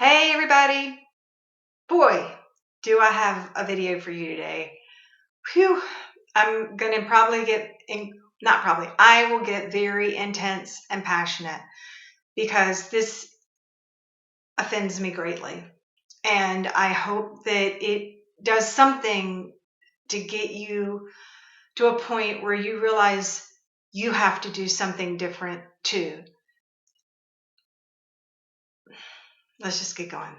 Hey everybody! Boy, do I have a video for you today. Phew, I'm gonna I will get very intense and passionate because this offends me greatly. And I hope that it does something to get you to a point where you realize you have to do something different too. Let's just get going.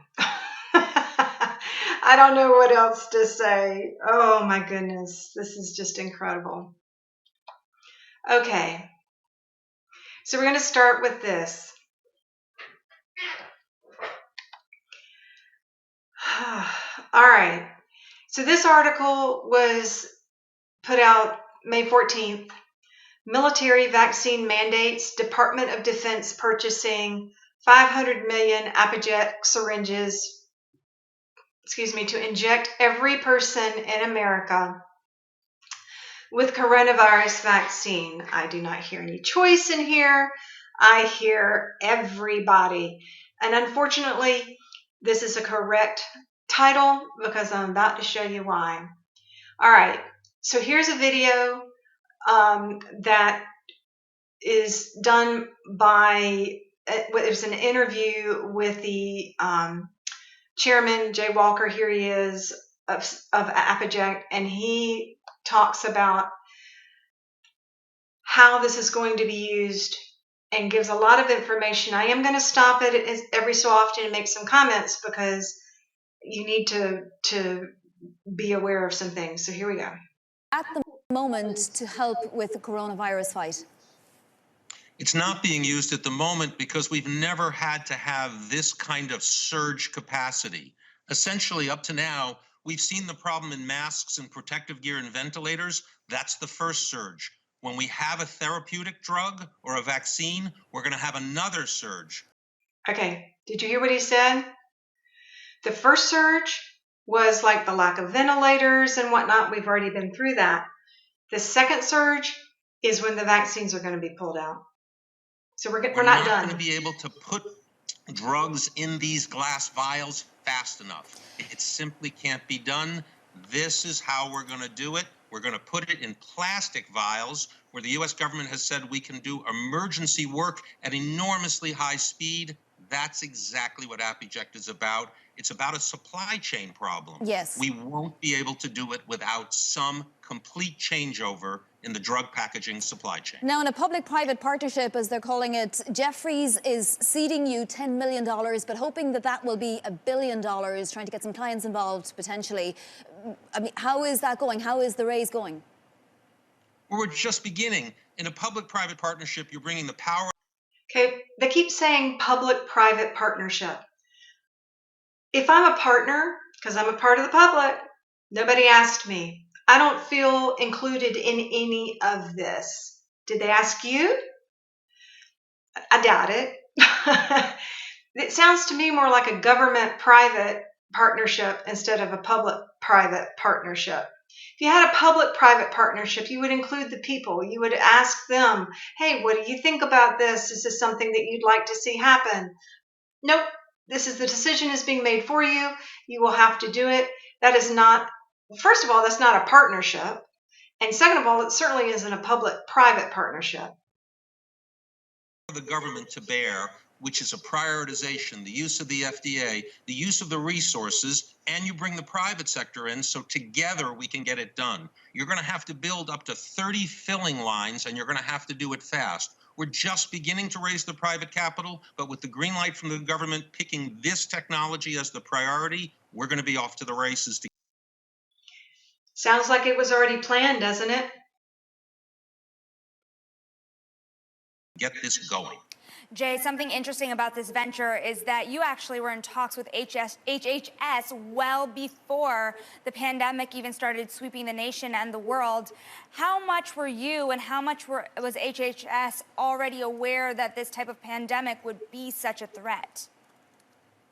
I don't know what else to say. Oh my goodness, this is just incredible. Okay, so we're going to start with this. All right, so this article was put out May 14th. Military vaccine mandates, Department of Defense purchasing 500 million Apijet syringes, to inject every person in America with coronavirus vaccine. I do not hear any choice in here. I hear everybody. And unfortunately, this is a correct title because I'm about to show you why. All right, so here's a video that is done by, there's an interview with the chairman, Jay Walker, here he is, of Apijet, and he talks about how this is going to be used and gives a lot of information. I am going to stop it every so often and make some comments because you need to be aware of some things. So here we go. At the moment to help with the coronavirus fight? It's not being used at the moment because we've never had to have this kind of surge capacity. Essentially, up to now, we've seen the problem in masks and protective gear and ventilators. That's the first surge. When we have a therapeutic drug or a vaccine, we're going to have another surge. Okay, did you hear what he said? The first surge was like the lack of ventilators and whatnot. We've already been through that. The second surge is when the vaccines are going to be pulled out. So we're not done. We're not going to be able to put drugs in these glass vials fast enough. It simply can't be done. This is how we're going to do it. We're going to put it in plastic vials where the U.S. government has said we can do emergency work at enormously high speed. That's exactly what Apijet is about. It's about a supply chain problem. Yes. We won't be able to do it without some complete changeover in the drug packaging supply chain. Now, in a public-private partnership, as they're calling it, Jefferies is seeding you $10 million, but hoping that that will be $1 billion, trying to get some clients involved, potentially. I mean, how is that going? How is the raise going? We're just beginning. In a public-private partnership, you're bringing the power. Okay, they keep saying public-private partnership. If I'm a partner, because I'm a part of the public, nobody asked me. I don't feel included in any of this. Did they ask you? I doubt it. It sounds to me more like a government-private partnership instead of a public-private partnership. If you had a public-private partnership, you would include the people. You would ask them, hey, what do you think about this? Is this something that you'd like to see happen? Nope. This is the decision is being made for you. You will have to do it. That is not, first of all, that's not a partnership. And second of all, it certainly isn't a public-private partnership. The government to bear, which is a prioritization, the use of the FDA, the use of the resources, and you bring the private sector in, so together we can get it done. You're going to have to build up to 30 filling lines, and you're going to have to do it fast. We're just beginning to raise the private capital, but with the green light from the government picking this technology as the priority, we're going to be off to the races. Sounds like it was already planned, doesn't it? Get this going. Jay, something interesting about this venture is that you actually were in talks with HHS well before the pandemic even started sweeping the nation and the world. How much were you and how much was HHS already aware that this type of pandemic would be such a threat?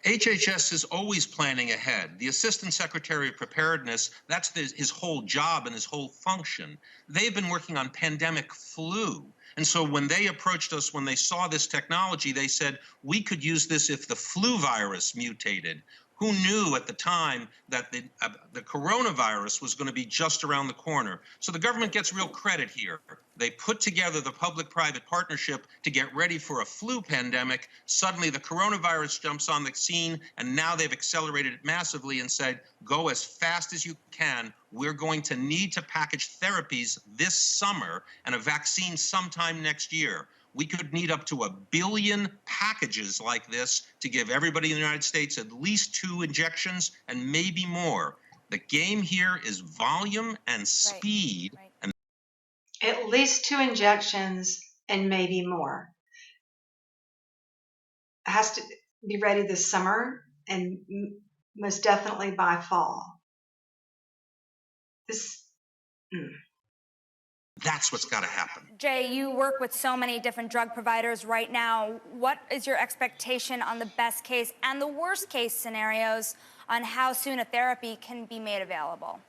HHS is always planning ahead. The Assistant Secretary of Preparedness, that's his whole job and his whole function. They've been working on pandemic flu. And so when they approached us, when they saw this technology, they said, we could use this if the flu virus mutated. Who knew at the time that the coronavirus was going to be just around the corner? So the government gets real credit here. They put together the public-private partnership to get ready for a flu pandemic. Suddenly the coronavirus jumps on the scene, and now they've accelerated it massively and said, go as fast as you can. We're going to need to package therapies this summer and a vaccine sometime next year. We could need up to 1 billion packages like this to give everybody in the United States at least 2 injections and maybe more. The game here is volume and speed. Right. And At least 2 injections and maybe more. It has to be ready this summer and most definitely by fall. That's what's got to happen. Jay, you work with so many different drug providers right now. What is your expectation on the best case and the worst case scenarios on how soon a therapy can be made available?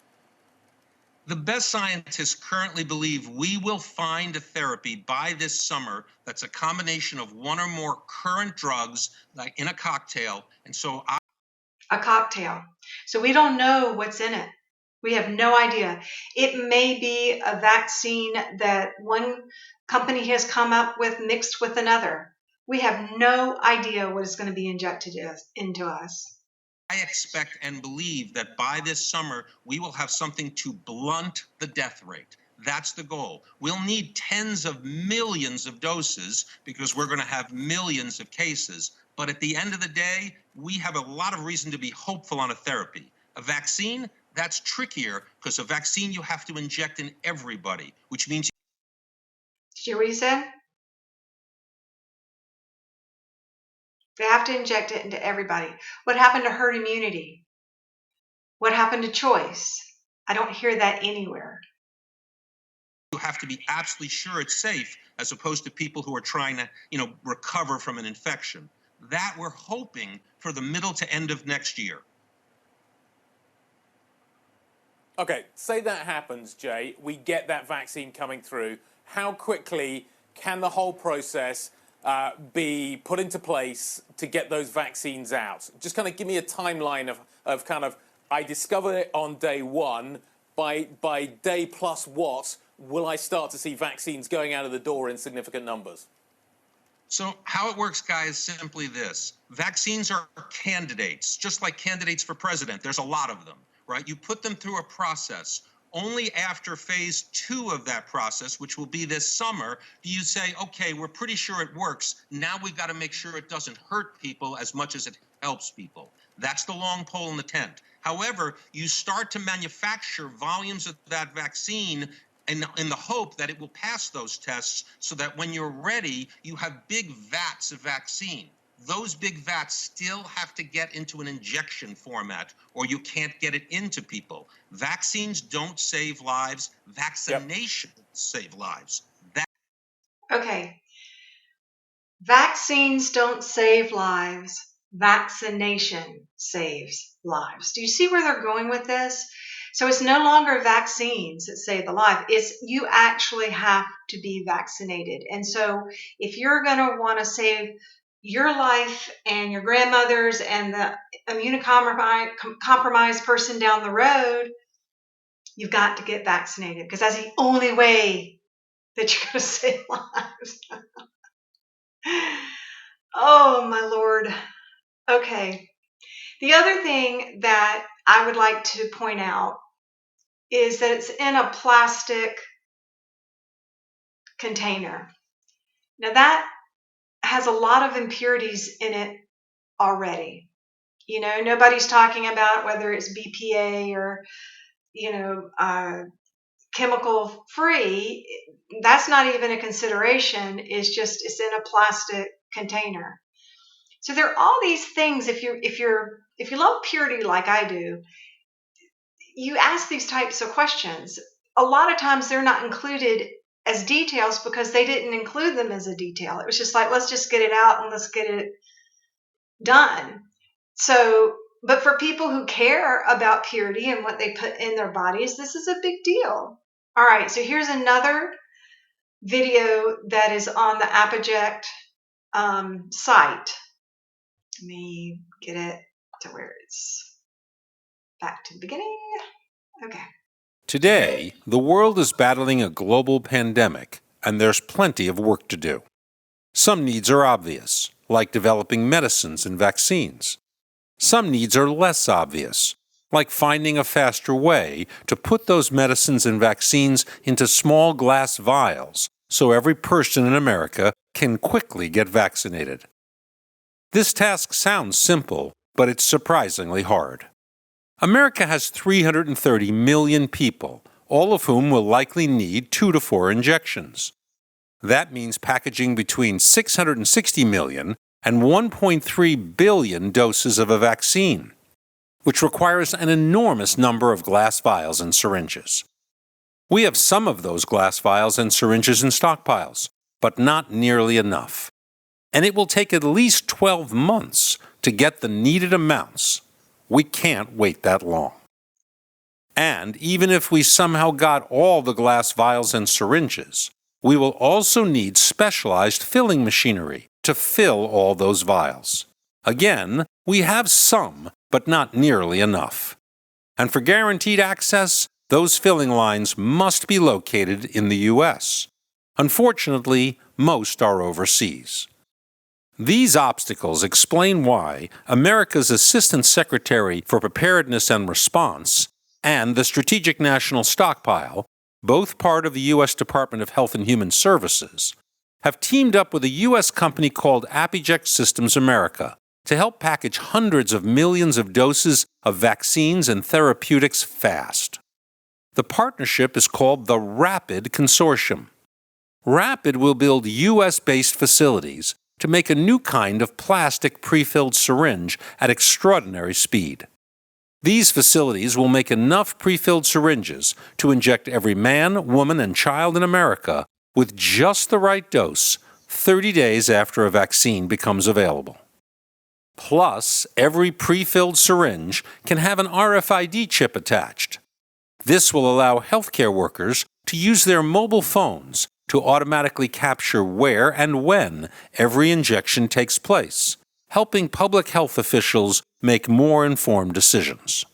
The best scientists currently believe we will find a therapy by this summer that's a combination of one or more current drugs, like in a cocktail. And so A cocktail. So we don't know what's in it. We have no idea. It may be a vaccine that one company has come up with mixed with another. We have no idea what is going to be injected into us. I expect and believe that by this summer, we will have something to blunt the death rate. That's the goal. We'll need tens of millions of doses because we're going to have millions of cases. But at the end of the day, we have a lot of reason to be hopeful on a therapy. A vaccine, that's trickier because a vaccine you have to inject in everybody, which means. Did you hear what he said? They have to inject it into everybody. What happened to herd immunity? What happened to choice? I don't hear that anywhere. You have to be absolutely sure it's safe as opposed to people who are trying to, recover from an infection. That we're hoping for the middle to end of next year. Okay, say that happens, Jay. We get that vaccine coming through. How quickly can the whole process be put into place to get those vaccines out? Just kind of give me a timeline of kind of, I discover it on day one. By day plus what will I start to see vaccines going out of the door in significant numbers? So how it works, guys, is simply this. Vaccines are candidates, just like candidates for president. There's a lot of them, right? You put them through a process. Only after phase 2 of that process, which will be this summer, do you say, okay, we're pretty sure it works. Now we've got to make sure it doesn't hurt people as much as it helps people. That's the long pole in the tent. However, you start to manufacture volumes of that vaccine in the hope that it will pass those tests so that when you're ready, you have big vats of vaccine. Those big vats still have to get into an injection format or you can't get it into people. Vaccines don't save lives. Vaccinations save lives. Okay. Vaccines don't save lives. Vaccination saves lives. Do you see where they're going with this? So it's no longer vaccines that save the life. It's you actually have to be vaccinated. And so if you're going to want to save your life and your grandmother's and the immunocompromised person down the road, you've got to get vaccinated because that's the only way that you're going to save lives. Oh, my Lord. Okay. The other thing that I would like to point out is that it's in a plastic container. Now that has a lot of impurities in it already. Nobody's talking about whether it's BPA or, chemical free. That's not even a consideration. It's in a plastic container. So there are all these things. If you love purity like I do, you ask these types of questions. A lot of times they're not included as details because they didn't include them as a detail. It was just like, let's just get it out and let's get it done. So, but for people who care about purity and what they put in their bodies, this is a big deal. All right, so here's another video that is on the Apogect site. Let me get it to where it's back to the beginning. Okay. Today, the world is battling a global pandemic, and there's plenty of work to do. Some needs are obvious, like developing medicines and vaccines. Some needs are less obvious, like finding a faster way to put those medicines and vaccines into small glass vials so every person in America can quickly get vaccinated. This task sounds simple, but it's surprisingly hard. America has 330 million people, all of whom will likely need 2 to 4 injections. That means packaging between 660 million and 1.3 billion doses of a vaccine, which requires an enormous number of glass vials and syringes. We have some of those glass vials and syringes in stockpiles, but not nearly enough. And it will take at least 12 months to get the needed amounts. We can't wait that long. And even if we somehow got all the glass vials and syringes, we will also need specialized filling machinery to fill all those vials. Again, we have some, but not nearly enough. And for guaranteed access, those filling lines must be located in the U.S. Unfortunately, most are overseas. These obstacles explain why America's Assistant Secretary for Preparedness and Response and the Strategic National Stockpile, both part of the U.S. Department of Health and Human Services, have teamed up with a U.S. company called Apogect Systems America to help package hundreds of millions of doses of vaccines and therapeutics fast. The partnership is called the RAPID Consortium. RAPID will build U.S.-based facilities to make a new kind of plastic pre-filled syringe at extraordinary speed. These facilities will make enough pre-filled syringes to inject every man, woman, and child in America with just the right dose 30 days after a vaccine becomes available. Plus, every pre-filled syringe can have an RFID chip attached. This will allow healthcare workers to use their mobile phones to automatically capture where and when every injection takes place, helping public health officials make more informed decisions.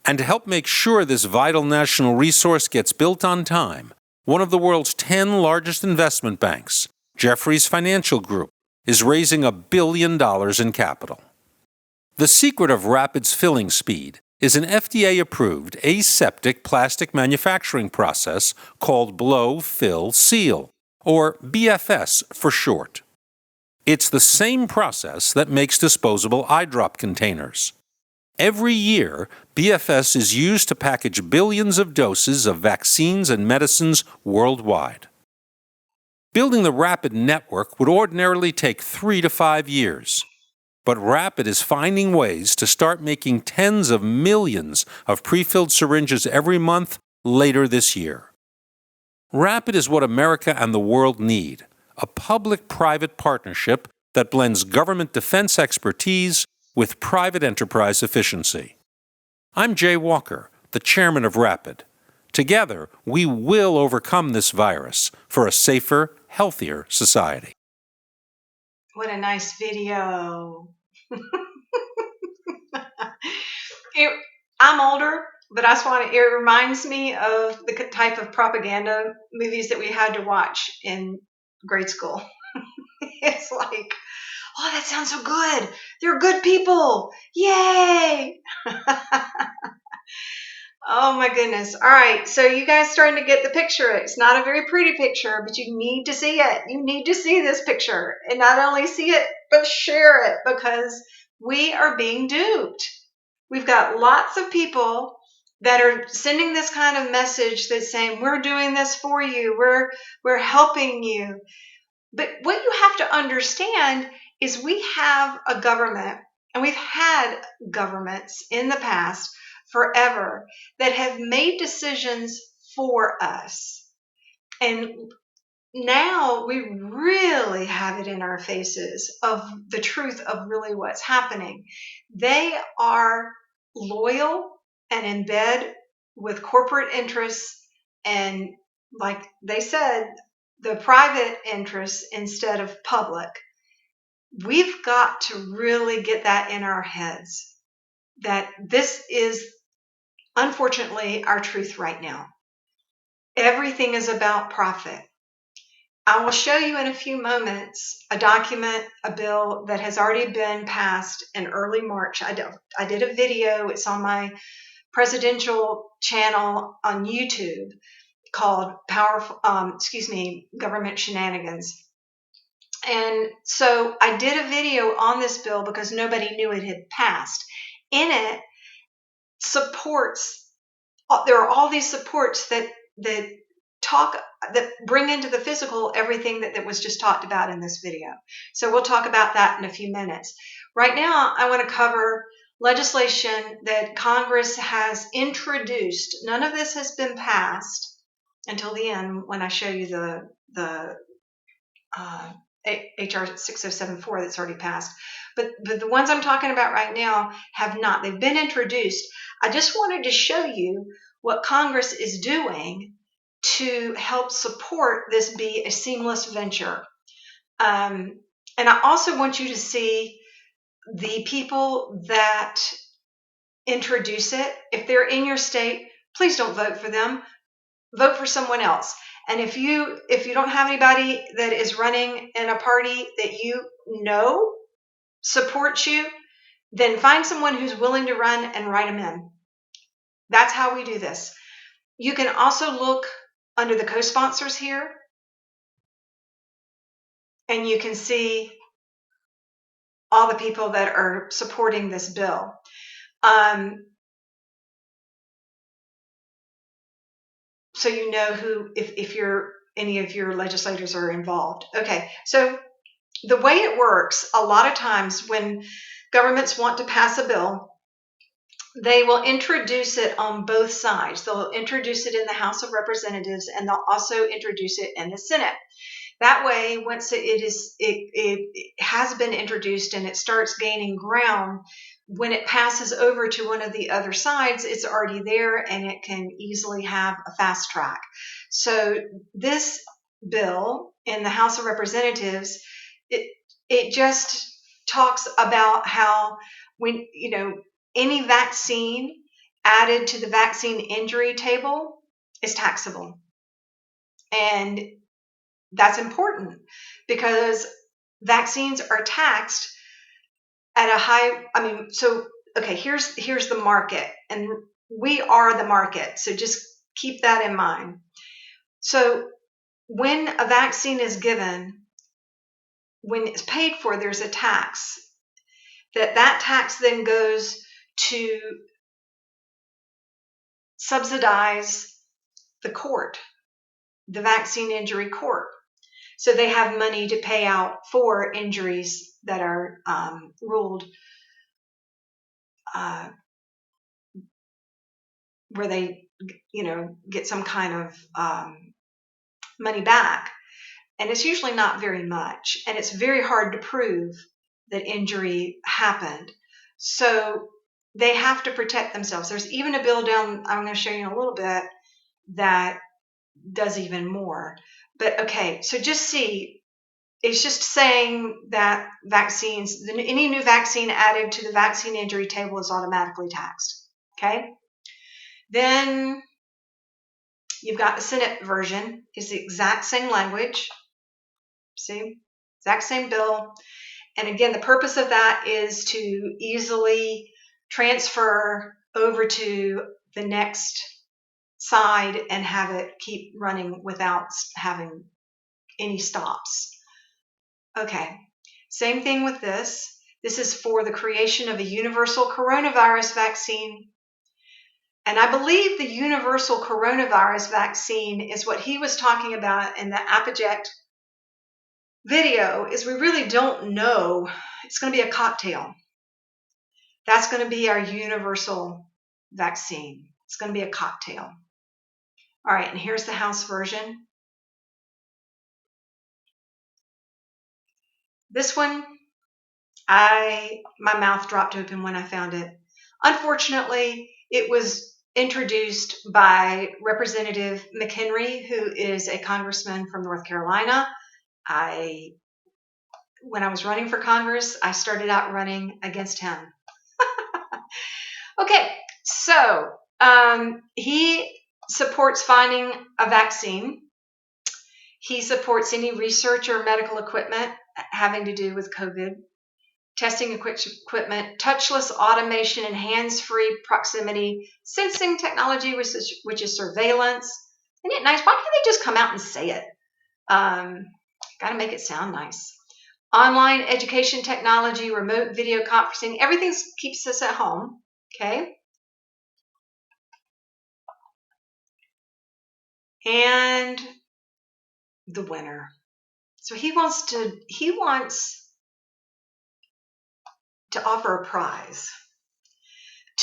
And to help make sure this vital national resource gets built on time, one of the world's 10 largest investment banks, Jefferies Financial Group, is raising $1 billion in capital. The secret of Rapid's filling speed is an FDA-approved aseptic plastic manufacturing process called blow, fill, seal, or BFS for short. It's the same process that makes disposable eye drop containers. Every year, BFS is used to package billions of doses of vaccines and medicines worldwide. Building the Rapid network would ordinarily take 3 to 5 years. But Rapid is finding ways to start making tens of millions of pre-filled syringes every month later this year. Rapid is what America and the world need, a public-private partnership that blends government defense expertise with private enterprise efficiency. I'm Jay Walker, the chairman of Rapid. Together, we will overcome this virus for a safer, healthier society. What a nice video. I'm older, but it reminds me of the type of propaganda movies that we had to watch in grade school. It's like, oh, that sounds so good. They're good people. Yay. Oh my goodness. All right. So you guys starting to get the picture. It's not a very pretty picture, but you need to see it. You need to see this picture and not only see it, but share it because we are being duped. We've got lots of people that are sending this kind of message that's saying, we're doing this for you. We're helping you. But what you have to understand is we have a government and we've had governments in the past forever that have made decisions for us. And now we really have it in our faces of the truth of really what's happening. They are loyal and in bed with corporate interests. And like they said, the private interests instead of public. We've got to really get that in our heads, that this is unfortunately our truth right now. Everything is about profit. I will show you in a few moments a document, a bill that has already been passed in early March. I did a video. It's on my presidential channel on YouTube called Government Shenanigans. And so I did a video on this bill because nobody knew it had passed. In it, there are all these supports that bring into the physical everything that was just talked about in this video. So we'll talk about that in a few minutes. Right now, I want to cover legislation that Congress has introduced. None of this has been passed until the end when I show you the HR 6074 that's already passed. But the ones I'm talking about right now have not. They've been introduced. I just wanted to show you what Congress is doing to help support this be a seamless venture. And I also want you to see the people that introduce it. If they're in your state, please don't vote for them. Vote for someone else. And if you don't have anybody that is running in a party that you know supports you, then find someone who's willing to run and write them in. That's how we do this. You can also look under the co-sponsors here, and you can see all the people that are supporting this bill. So you know who, if any of your legislators are involved. Okay, so the way it works, a lot of times when governments want to pass a bill, they will introduce it on both sides. They'll introduce it in the House of Representatives, and they'll also introduce it in the Senate. That way, once it has been introduced and it starts gaining ground, when it passes over to one of the other sides, it's already there and it can easily have a fast track. So this bill in the House of Representatives, it just talks about how when, any vaccine added to the vaccine injury table is taxable. And that's important because vaccines are taxed at a high, here's the market, and we are the market. So just keep that in mind. So when a vaccine is given, when it's paid for, there's a tax. That tax then goes to subsidize the court, the vaccine injury court. So they have money to pay out for injuries that are ruled where they, get some kind of money back. And it's usually not very much. And it's very hard to prove that injury happened. So they have to protect themselves. There's even a bill down, I'm going to show you in a little bit, that does even more. But okay, so just see, it's just saying that vaccines, any new vaccine added to the vaccine injury table is automatically taxed. Okay? Then you've got the Senate version. It's the exact same language. See? Exact same bill. And again, the purpose of that is to easily transfer over to the next side and have it keep running without having any stops. Okay, same thing with this. This is for the creation of a universal coronavirus vaccine. And I believe the universal coronavirus vaccine is what he was talking about in the Apogect video, is we really don't know. It's going to be a cocktail. That's going to be our universal vaccine. It's going to be a cocktail. All right, and here's the House version. This one, my mouth dropped open when I found it. Unfortunately, it was introduced by Representative McHenry, who is a congressman from North Carolina. When I was running for Congress, I started out running against him. Okay, so he supports finding a vaccine. He supports any research or medical equipment having to do with COVID, testing equipment, touchless automation, and hands-free proximity sensing technology, which is surveillance. Isn't it nice? Why can't they just come out and say it? Got to make it sound nice. Online education technology, remote video conferencing, everything keeps us at home, okay? And the winner. So he wants to offer a prize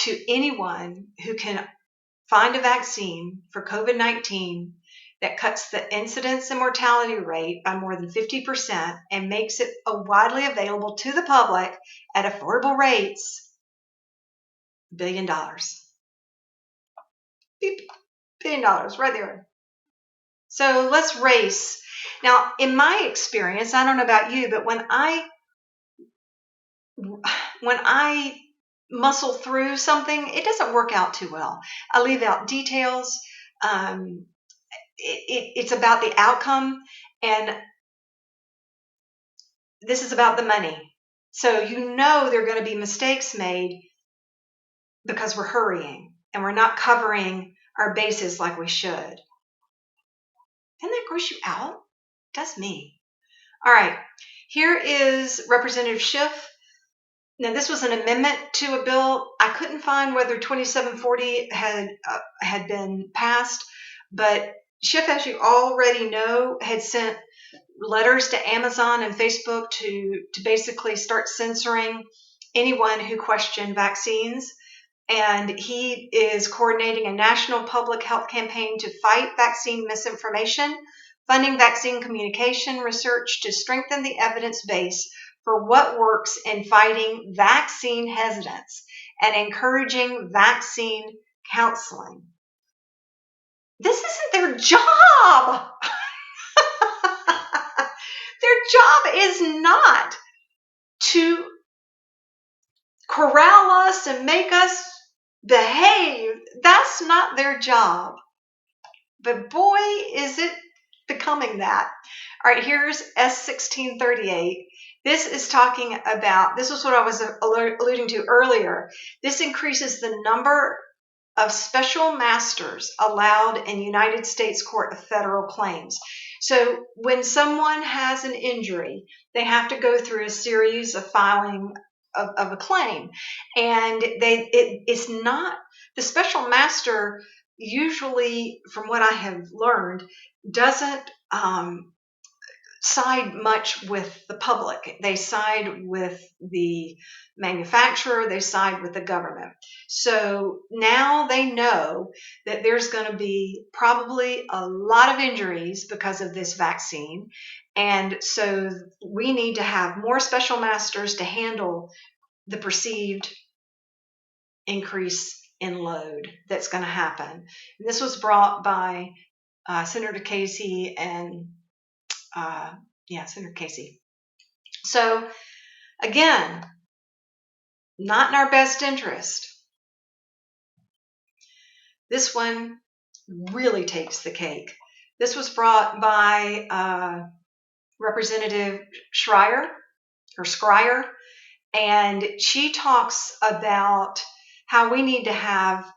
to anyone who can find a vaccine for COVID-19 that cuts the incidence and mortality rate by more than 50% and makes it widely available to the public at affordable rates. $1 billion. Beep. $1 billion right there. So let's race. Now, in my experience, I don't know about you, but when I muscle through something, it doesn't work out too well. I leave out details. It's about the outcome, and this is about the money. So you know there are going to be mistakes made because we're hurrying and we're not covering our bases like we should. Doesn't that gross you out? It does me. All right, here is Representative Schiff. Now, this was an amendment to a bill. I couldn't find whether 2740 had been passed, but Schiff, as you already know, had sent letters to Amazon and Facebook to basically start censoring anyone who questioned vaccines. And he is coordinating a national public health campaign to fight vaccine misinformation, funding vaccine communication research to strengthen the evidence base for what works in fighting vaccine hesitance and encouraging vaccine counseling. This isn't their job. Their job is not to corral us and make us behave. That's not their job. But boy, is it becoming that. All right, here's S1638. This is talking about, this is what I was alluding to earlier. This increases the number of special masters allowed in United States Court of Federal Claims. So when someone has an injury, they have to go through a series of filing of a claim. And it's not, the special master usually, from what I have learned, doesn't side much with the public. They side with the manufacturer, they side with the government. So now they know that there's going to be probably a lot of injuries because of this vaccine. And so we need to have more special masters to handle the perceived increase in load that's going to happen. And this was brought by Senator Casey and Senator Casey. So again, not in our best interest. This one really takes the cake. This was brought by Representative Schreier, and she talks about how we need to have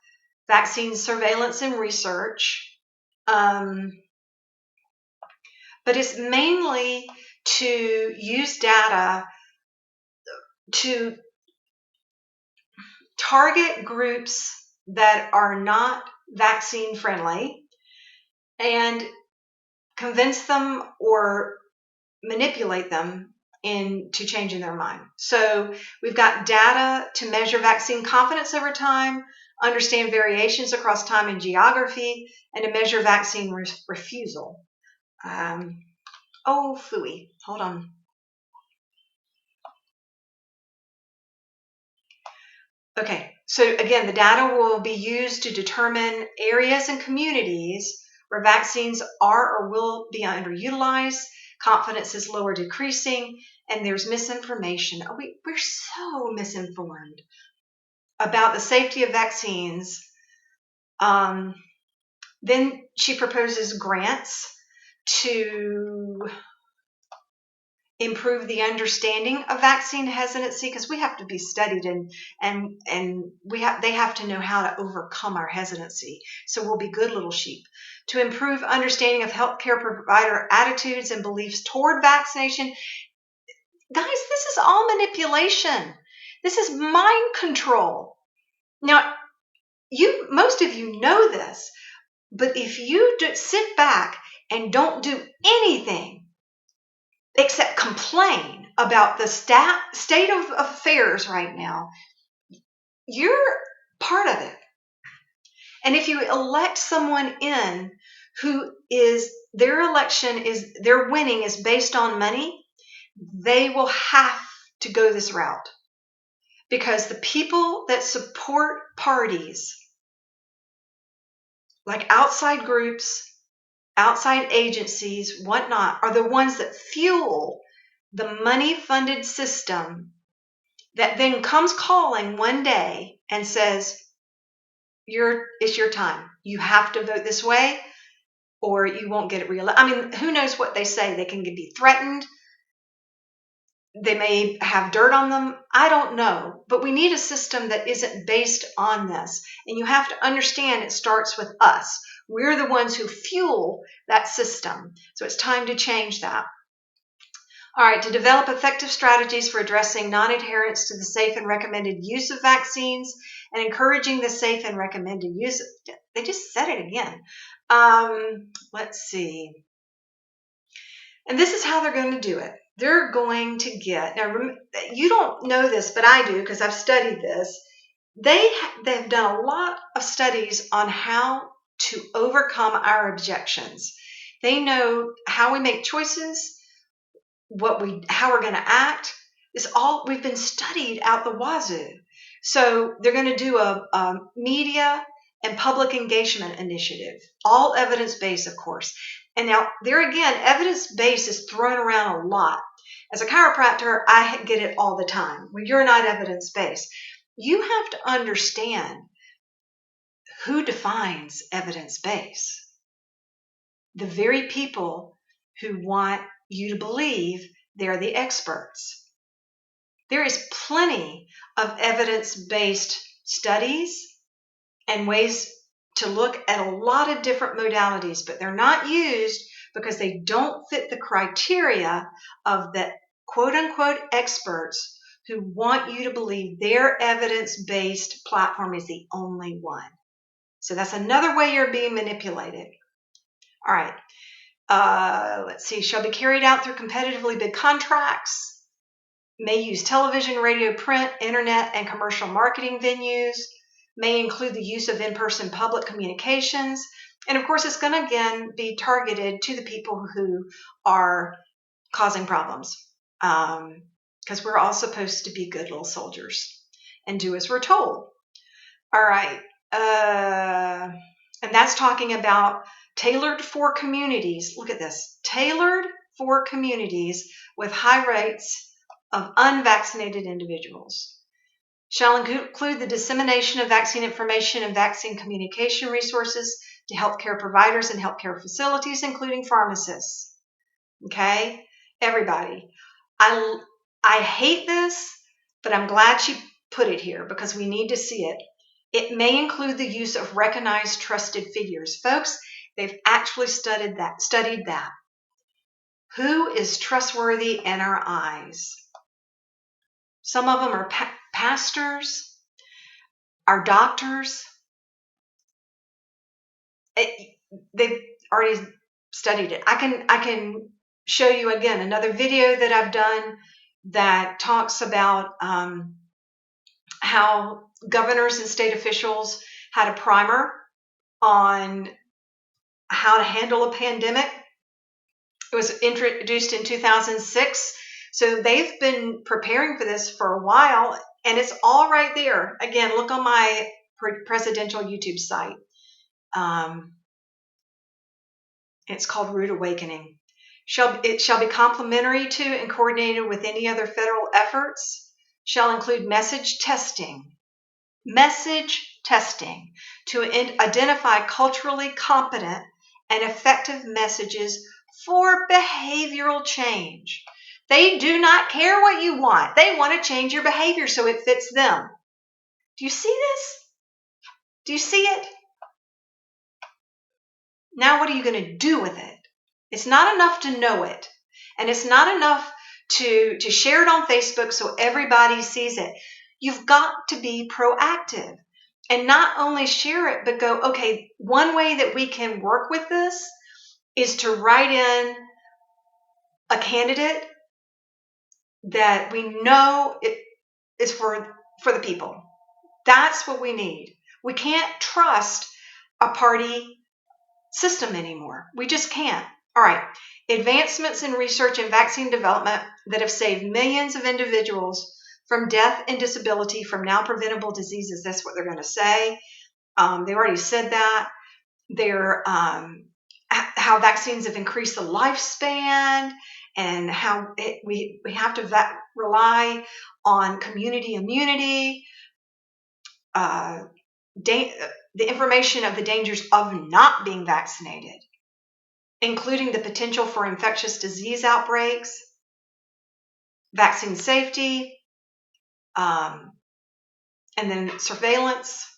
vaccine surveillance and research. But it's mainly to use data to target groups that are not vaccine friendly and convince them or manipulate them into changing their mind. So we've got data to measure vaccine confidence over time, understand variations across time and geography, and to measure vaccine refusal. Phooey, hold on. Okay, so again, the data will be used to determine areas and communities where vaccines are or will be underutilized, confidence is low or decreasing, and there's misinformation. We're so misinformed about the safety of vaccines. Then she proposes grants to improve the understanding of vaccine hesitancy, because we have to be studied and they have to know how to overcome our hesitancy. So we'll be good little sheep. To improve understanding of healthcare provider attitudes and beliefs toward vaccination. Guys, this is all manipulation. This is mind control. Now, most of you know this, but if you sit back and don't do anything except complain about the state of affairs right now, you're part of it. And if you elect someone in who is their winning is based on money, they will have to go this route, because the people that support parties like outside groups, outside agencies, whatnot, are the ones that fuel the money-funded system that then comes calling one day and says, it's your time. You have to vote this way or you won't get it reelected. I mean, who knows what they say? They can be threatened. They may have dirt on them. I don't know. But we need a system that isn't based on this. And you have to understand it starts with us. We're the ones who fuel that system. So it's time to change that. All right, to develop effective strategies for addressing non-adherence to the safe and recommended use of vaccines and encouraging the safe and recommended use. They just said it again. Let's see. And this is how they're going to do it. They're going to get, now you don't know this, but I do because I've studied this. They've done a lot of studies on how to overcome our objections. They know how we make choices, how we're going to act. We've been studied out the wazoo. So they're going to do a media and public engagement initiative, all evidence-based, of course. And now there again, evidence-based is thrown around a lot. As a chiropractor, I get it all the time. Well, you're not evidence-based. You have to understand who defines evidence-based. The very people who want you to believe they're the experts. There is plenty of evidence-based studies and ways to look at a lot of different modalities, but they're not used because they don't fit the criteria of the quote-unquote experts who want you to believe their evidence-based platform is the only one. So that's another way you're being manipulated. All right. Let's see, shall be carried out through competitively bid contracts, may use television, radio, print, internet, and commercial marketing venues, may include the use of in-person public communications, and of course it's going to again be targeted to the people who are causing problems, because we're all supposed to be good little soldiers and do as we're told. All right, and that's talking about tailored for communities. Look at this. Tailored for communities with high rates of unvaccinated individuals. Shall include the dissemination of vaccine information and vaccine communication resources to healthcare providers and healthcare facilities, including pharmacists. Okay? Everybody. I hate this, but I'm glad she put it here because we need to see it. It may include the use of recognized trusted figures. Folks, they've actually studied that. Who is trustworthy in our eyes? Some of them are pastors, our doctors. They've already studied it. I can show you again another video that I've done that talks about how governors and state officials had a primer on how to handle a pandemic. It was introduced in 2006. So they've been preparing for this for a while. And it's all right there. Again, look on my presidential YouTube site. It's called Root Awakening. It shall be complementary to and coordinated with any other federal efforts. Shall include message testing to identify culturally competent and effective messages for behavioral change. They do not care what you want. They want to change your behavior so it fits them. Do you see this? Do you see it? Now what are you going to do with it? It's not enough to know it. And it's not enough to share it on Facebook so everybody sees it. You've got to be proactive and not only share it, but go, okay, one way that we can work with this is to write in a candidate that we know is for the people. That's what we need. We can't trust a party system anymore. We just can't. All right. Advancements in research and vaccine development that have saved millions of individuals from death and disability from now preventable diseases. That's what they're going to say. They already said that. They're how vaccines have increased the lifespan and how we have to rely on community immunity. The information of the dangers of not being vaccinated, including the potential for infectious disease outbreaks, vaccine safety, and then surveillance.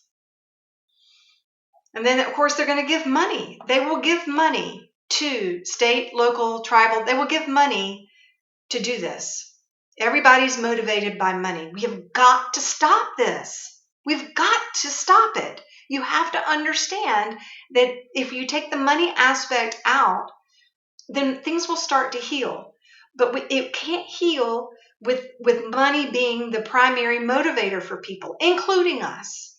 And then, of course, they're going to give money. They will give money to state, local, tribal. They will give money to do this. Everybody's motivated by money. We have got to stop this. We've got to stop it. You have to understand that if you take the money aspect out, then things will start to heal. But it can't heal with money being the primary motivator for people, including us.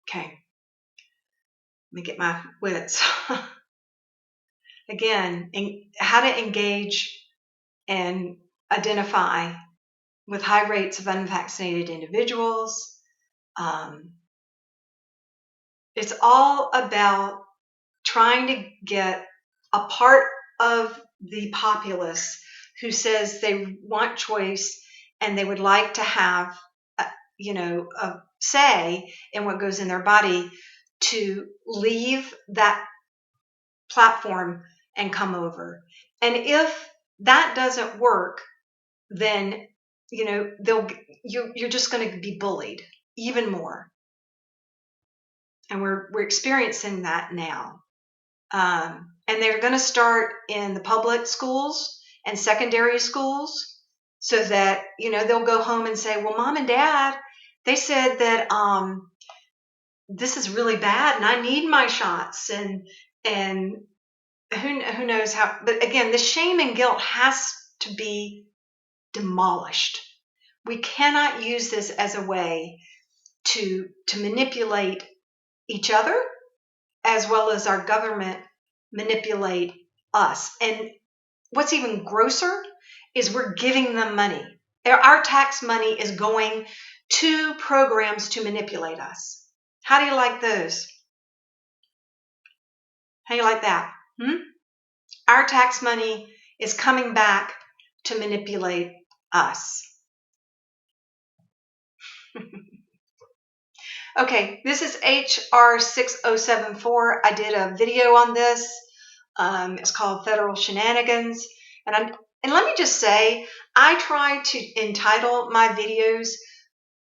Okay. Let me get my wits. Again, how to engage and identify with high rates of unvaccinated individuals. It's all about trying to get a part of the populace who says they want choice and they would like to have, a say in what goes in their body to leave that platform and come over. And if that doesn't work, then you're just going to be bullied even more. And we're experiencing that now. And they're going to start in the public schools and secondary schools so that, they'll go home and say, well, Mom and Dad, they said that this is really bad and I need my shots. And who knows how. But again, the shame and guilt has to be demolished. We cannot use this as a way to manipulate each other as well as our government manipulate us. And what's even grosser is we're giving them money. Our tax money is going to programs to manipulate us. How do you like those? How do you like that? Our tax money is coming back to manipulate us. Okay, this is HR 6074. I did a video on this. It's called Federal Shenanigans. And let me just say, I try to entitle my videos,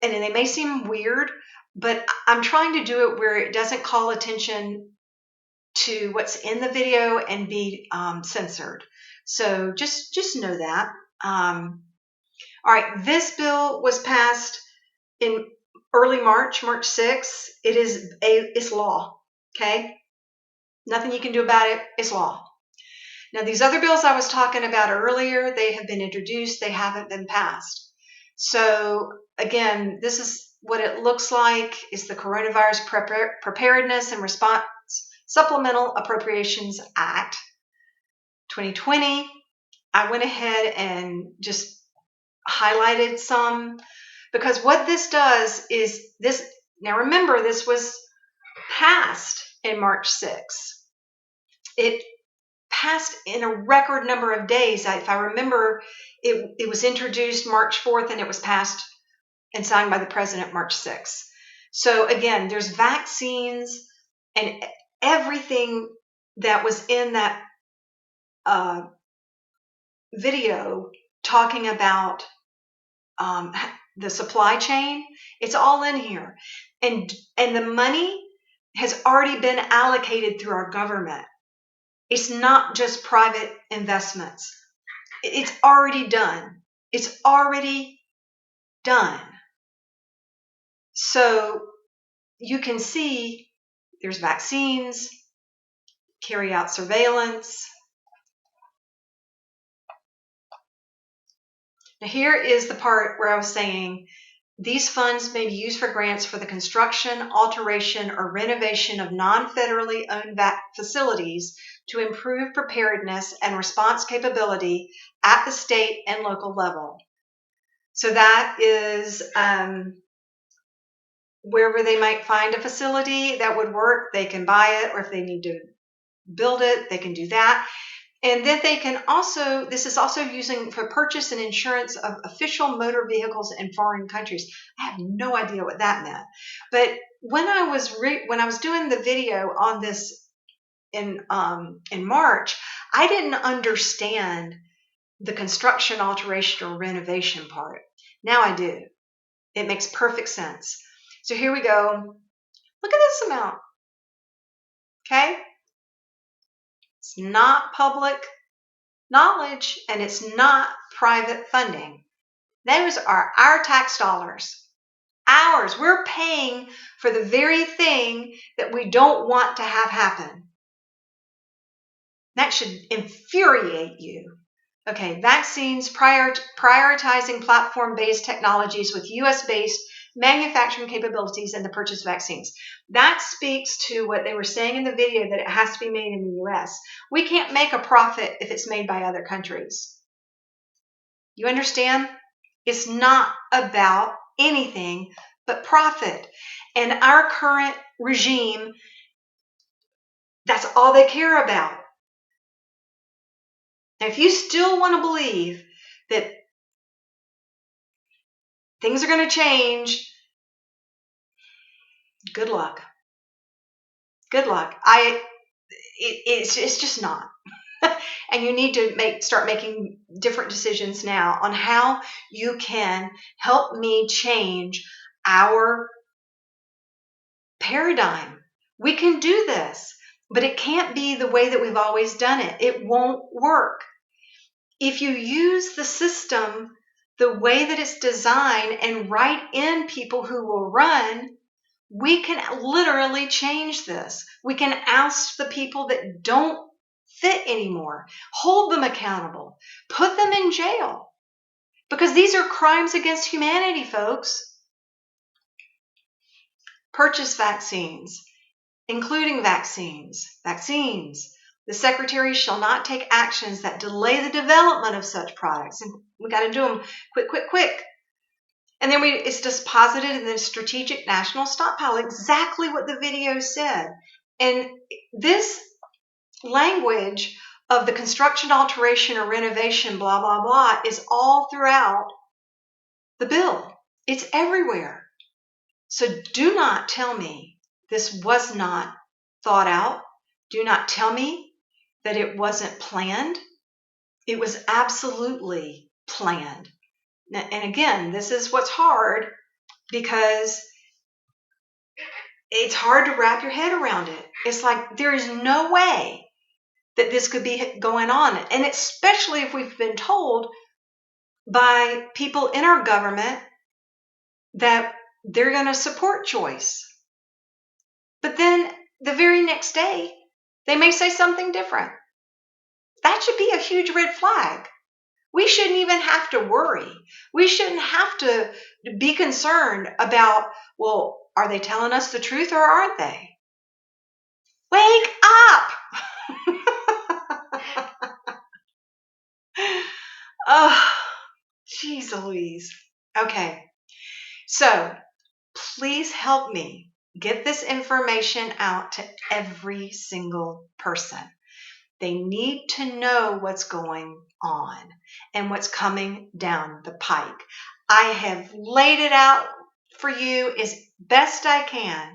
and they may seem weird, but I'm trying to do it where it doesn't call attention to what's in the video and be censored. So just know that. All right, this bill was passed in early March 6th. It's law, okay? Nothing you can do about it. It's law. Now, these other bills I was talking about earlier, they have been introduced. They haven't been passed. So, again, this is what it looks like is the Coronavirus Preparedness and Response Supplemental Appropriations Act 2020, I went ahead and just highlighted some, because what this does is this. Now remember, this was passed in March 6th. It passed in a record number of days. If I remember, it was introduced March 4th and it was passed and signed by the president March 6th. So again, there's vaccines and everything that was in that video talking about the supply chain. It's all in here, and the money has already been allocated through our government. It's not just private investments. It's already done. It's already done. So you can see there's vaccines, carry out surveillance. Now here is the part where I was saying these funds may be used for grants for the construction, alteration, or renovation of non-federally owned facilities to improve preparedness and response capability at the state and local level. So that is wherever they might find a facility that would work, they can buy it, or if they need to build it, they can do that. And then they can also, this is also using for purchase and insurance of official motor vehicles in foreign countries. I have no idea what that meant. But when I was doing the video on this in March, I didn't understand the construction, alteration, or renovation part. Now I do. It makes perfect sense. So here we go. Look at this amount. Okay? It's not public knowledge, and it's not private funding. Those are our tax dollars. Ours. We're paying for the very thing that we don't want to have happen. That should infuriate you. Okay, vaccines, prioritizing platform-based technologies with US-based manufacturing capabilities and the purchase of vaccines. That speaks to what they were saying in the video, that it has to be made in the US. We can't make a profit if it's made by other countries. You understand? It's not about anything but profit. And our current regime, that's all they care about. Now, if you still want to believe that things are going to change, good luck. Good luck. It's just not. And you need to start making different decisions now on how you can help me change our paradigm. We can do this, but it can't be the way that we've always done it. It won't work. If you use the system the way that it's designed and write in people who will run, we can literally change this. We can oust the people that don't fit anymore, hold them accountable, put them in jail, because these are crimes against humanity, folks. Purchase vaccines, including vaccines. The Secretary shall not take actions that delay the development of such products. And we got to do them quick. And then it's deposited in the strategic national stockpile, exactly what the video said. And this language of the construction, alteration, or renovation, blah, blah, blah, is all throughout the bill. It's everywhere. So do not tell me this was not thought out. Do not tell me that it wasn't planned. It was absolutely planned. And again, this is what's hard, because it's hard to wrap your head around it. It's like there is no way that this could be going on. And especially if we've been told by people in our government that they're going to support choice. But then the very next day, they may say something different. That should be a huge red flag. We shouldn't even have to worry. We shouldn't have to be concerned about, well, are they telling us the truth or aren't they? Wake up! Louise. Okay, so please help me get this information out to every single person. They need to know what's going on and what's coming down the pike. I have laid it out for you as best I can.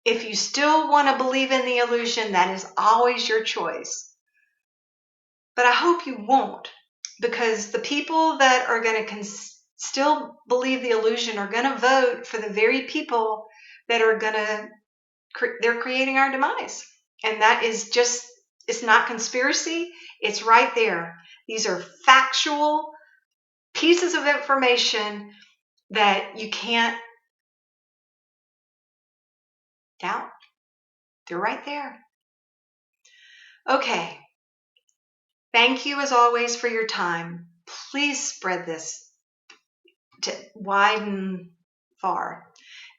If you still want to believe in the illusion, that is always your choice. But I hope you won't, because the people that are going to still believe the illusion are going to vote for the very people that are going to, they're creating our demise. And that is just, it's not conspiracy. It's right there. These are factual pieces of information that you can't doubt. They're right there. Okay. Thank you as always for your time. Please spread this to wide and far.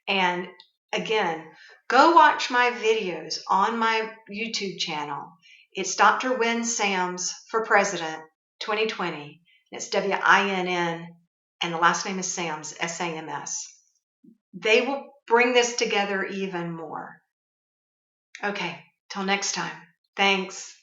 And again, go watch my videos on my YouTube channel. It's Dr. Wynn Sams for President 2020. It's WINN, and the last name is Sams, SAMS. They will bring this together even more. Okay, till next time. Thanks.